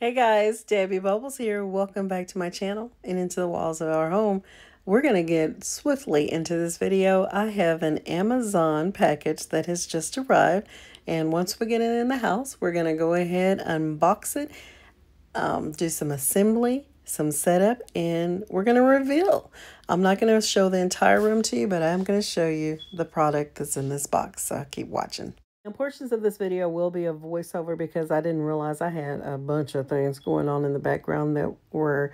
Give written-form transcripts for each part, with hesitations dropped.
Hey guys, Debby Bubbles here. Welcome back to my channel and into the walls of our home. We're going to get swiftly into this video. I have an Amazon package that has just arrived, and once we get it in the house, we're going to go ahead, unbox it, do some assembly, some setup, and we're going to reveal. I'm not going to show the entire room to you, but I'm going to show you the product that's in this box, so keep watching. And portions of this video will be a voiceover because I didn't realize I had a bunch of things going on in the background that were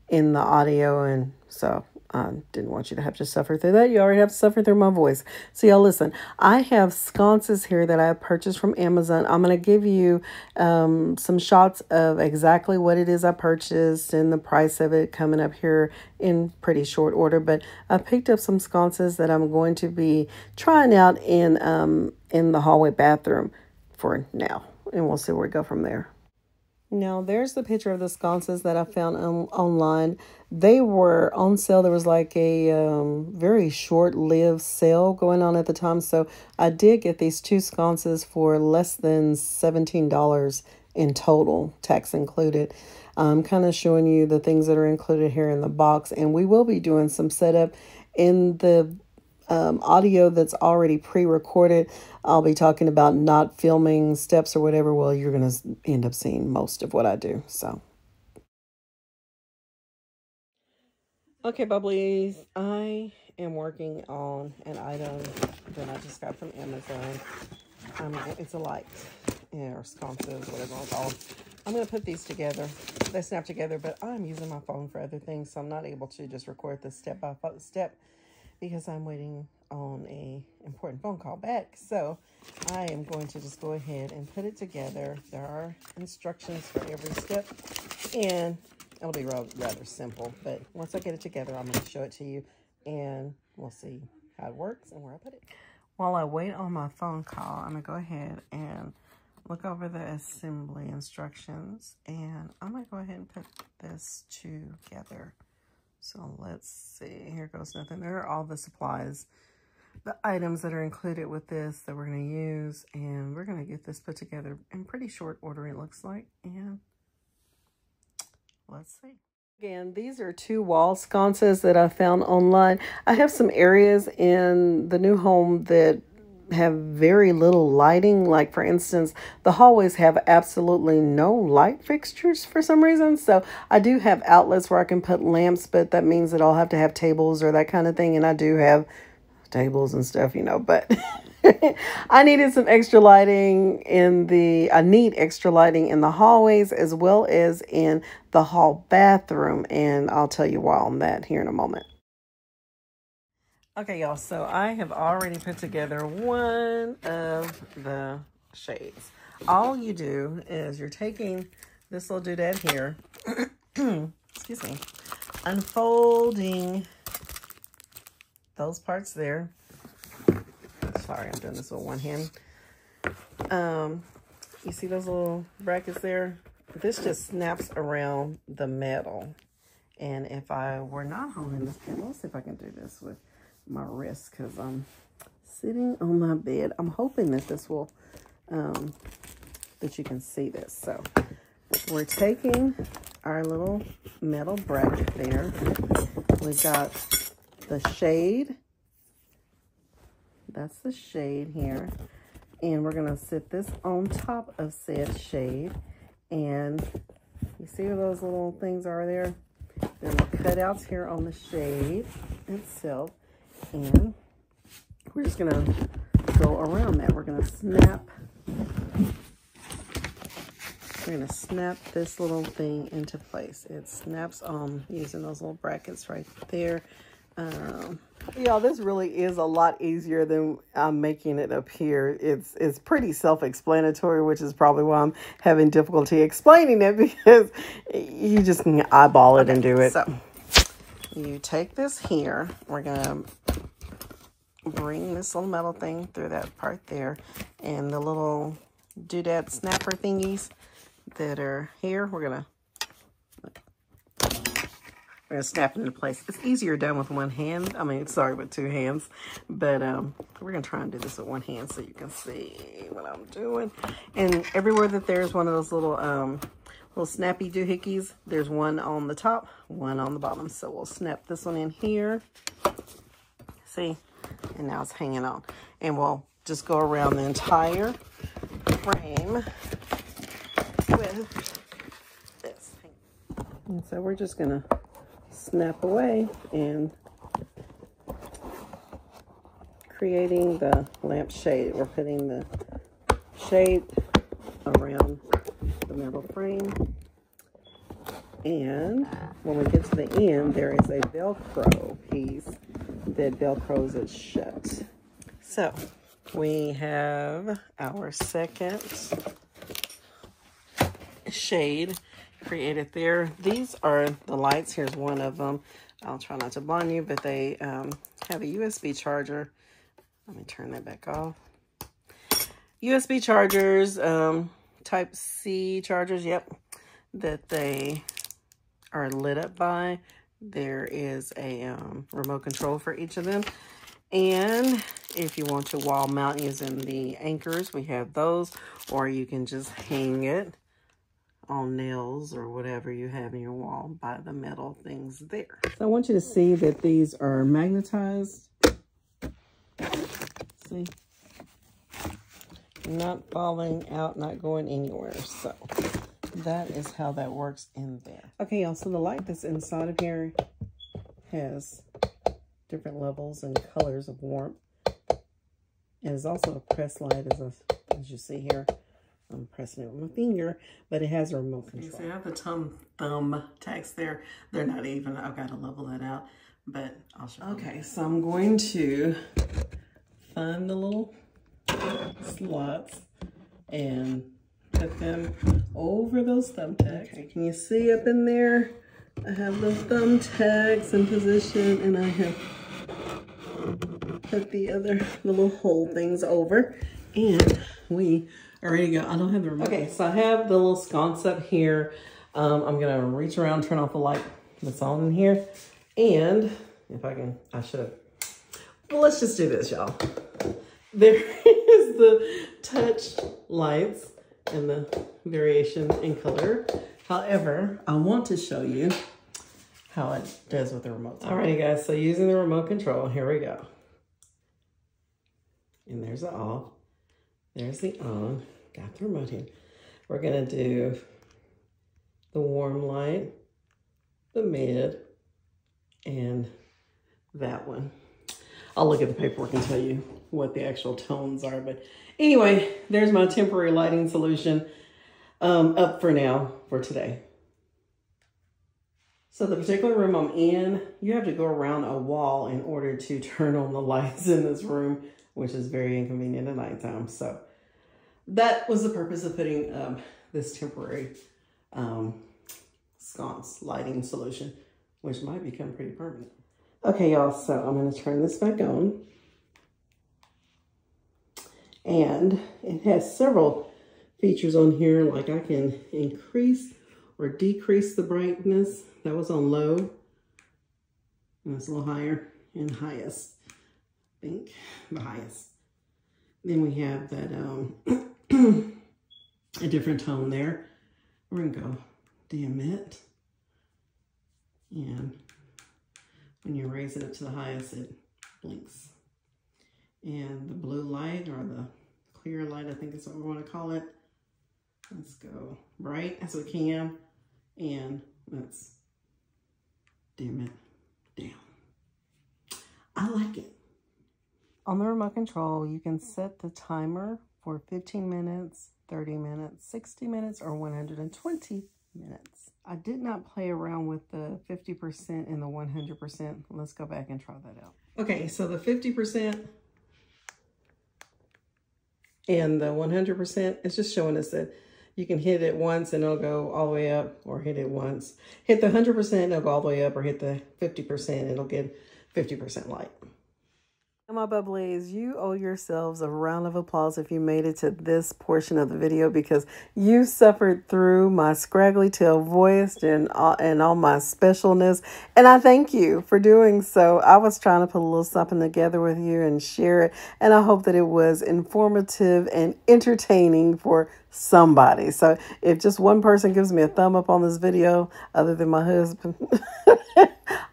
in the audio, and so I didn't want you to have to suffer through that. You already have to suffer through my voice. So y'all listen, I have sconces here that I purchased from Amazon. I'm going to give you some shots of exactly what it is I purchased and the price of it coming up here in pretty short order. But I picked up some sconces that I'm going to be trying out in the hallway bathroom for now, and we'll see where we go from there. Now, there's the picture of the sconces that I found online. They were on sale. There was like a very short-lived sale going on at the time. So I did get these two sconces for less than $17 in total, tax included. I'm kind of showing you the things that are included here in the box. And we will be doing some setup in the audio that's already pre-recorded. I'll be talking about not filming steps or whatever. Well, you're going to end up seeing most of what I do. So, okay, bubblies, I am working on an item that I just got from Amazon. It's a light, or sconces, whatever I'll call them. I'm going to put these together. They snap together, but I'm using my phone for other things, so I'm not able to just record this step by step, because I'm waiting on a important phone call back. So I am going to just go ahead and put it together. There are instructions for every step, and it'll be rather simple. But once I get it together, I'm going to show it to you, and we'll see how it works and where I put it. While I wait on my phone call, I'm going to go ahead and look over the assembly instructions, and I'm going to go ahead and put this together. So let's see, here goes nothing. There are all the supplies, the items that are included with this that we're going to use, and we're going to get this put together in pretty short order, it looks like, and let's see. Again, these are two wall sconces that I found online. I have some areas in the new home that have very little lighting. Like, for instance, the hallways have absolutely no light fixtures for some reason. So I do have outlets where I can put lamps, but that means that I'll have to have tables or that kind of thing. And I do have tables and stuff, you know, but I needed some extra lighting I need extra lighting in the hallways as well as in the hall bathroom. And I'll tell you why on that here in a moment. Okay, y'all, so I have already put together one of the shades. All you do is you're taking this little doodad here, excuse me, unfolding those parts there. Sorry, I'm doing this with one hand. You see those little brackets there? This just snaps around the metal. And if I were not holding this pen, let's see if I can do this with my wrist, because I'm sitting on my bed. I'm hoping that this will that you can see this. So we're taking our little metal bracket there. We've got the shade. That's the shade here, and we're gonna sit this on top of said shade. And you see where those little things are there? There are cutouts here on the shade itself. And we're just going to go around that. We're going to snap this little thing into place. It snaps on using those little brackets right there. Y'all, this really is a lot easier than I'm making it appear. It's pretty self-explanatory, which is probably why I'm having difficulty explaining it, because you just can eyeball it and do it. So you take this here. We're going to bring this little metal thing through that part there, and the little doodad snapper thingies that are here, we're gonna snap it into place. It's easier done with one hand. I mean, sorry, with two hands, but we're gonna try and do this with one hand so you can see what I'm doing. And everywhere that there's one of those little little snappy doohickeys. There's one on the top, one on the bottom. So we'll snap this one in here. See? And now it's hanging on. And we'll just go around the entire frame with this. And so we're just going to snap away and creating the lamp shade. We're putting the shade around the metal frame. And when we get to the end, there is a Velcro piece that Velcros it shut. So we have our second shade created there. These are the lights. Here's one of them. I'll try not to blind you, but they have a USB charger. Let me turn that back off. USB chargers, type C chargers, yep, that they are lit up by. There is a remote control for each of them. And if you want to wall mount using the anchors, we have those, or you can just hang it on nails or whatever you have in your wall by the metal things there. So I want you to see that these are magnetized. See? Not falling out, not going anywhere. So that is how that works in there. Okay, y'all, so the light that's inside of here has different levels and colors of warmth. And it's also a press light, as you see here. I'm pressing it with my finger, but it has a remote control. You see, I have the thumb tags there. They're not even. I've got to level that out, but I'll show you. Okay, so I'm going to find the little slots and put them over those thumbtacks. Okay, can you see up in there? I have the thumbtacks in position, and I have put the little hole things over, and we are ready to go. I don't have the remote. Okay, so I have the little sconce up here. I'm gonna reach around, turn off the light that's on in here, and if I can, I should have. Well, let's just do this, y'all. There is the touch lights and the variation in color. However, I want to show you how it does with the remote. Alrighty, guys, so using the remote control, here we go. And there's the off. There's the on. Got the remote in. We're gonna do the warm light, the mid, and that one. I'll look at the paperwork and tell you what the actual tones are. But anyway, there's my temporary lighting solution up for now for today. So the particular room I'm in, you have to go around a wall in order to turn on the lights in this room, which is very inconvenient at nighttime. So that was the purpose of putting this temporary sconce lighting solution, which might become pretty permanent. Okay, y'all, so I'm going to turn this back on. And it has several features on here, like I can increase or decrease the brightness. That was on low. And it's a little higher and highest. I think the highest. Then we have that a different tone there. We're gonna go dim it. And when you raise it up to the highest, it blinks. And the blue light, or the clear light, I think is what we want to call it. Let's go bright as we can, and let's dim it down. I like it. On the remote control, you can set the timer for 15 minutes, 30 minutes, 60 minutes, or 120 minutes. I did not play around with the 50% and the 100%. Let's go back and try that out. Okay, so the 50% and the 100% is just showing us that you can hit it once and it'll go all the way up, or hit it once. Hit the 100% and it'll go all the way up, or hit the 50% and it'll get 50% light. My bubblies, you owe yourselves a round of applause if you made it to this portion of the video, because you suffered through my scraggly tail voice and all my specialness, and I thank you for doing so. I was trying to put a little something together with you and share it, and I hope that it was informative and entertaining for somebody. So if just one person gives me a thumb up on this video, other than my husband,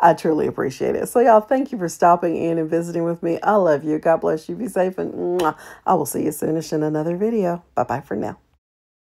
I truly appreciate it. So y'all, thank you for stopping in and visiting with me. I love you. God bless you. Be safe, and mwah, I will see you soonish in another video. Bye-bye for now.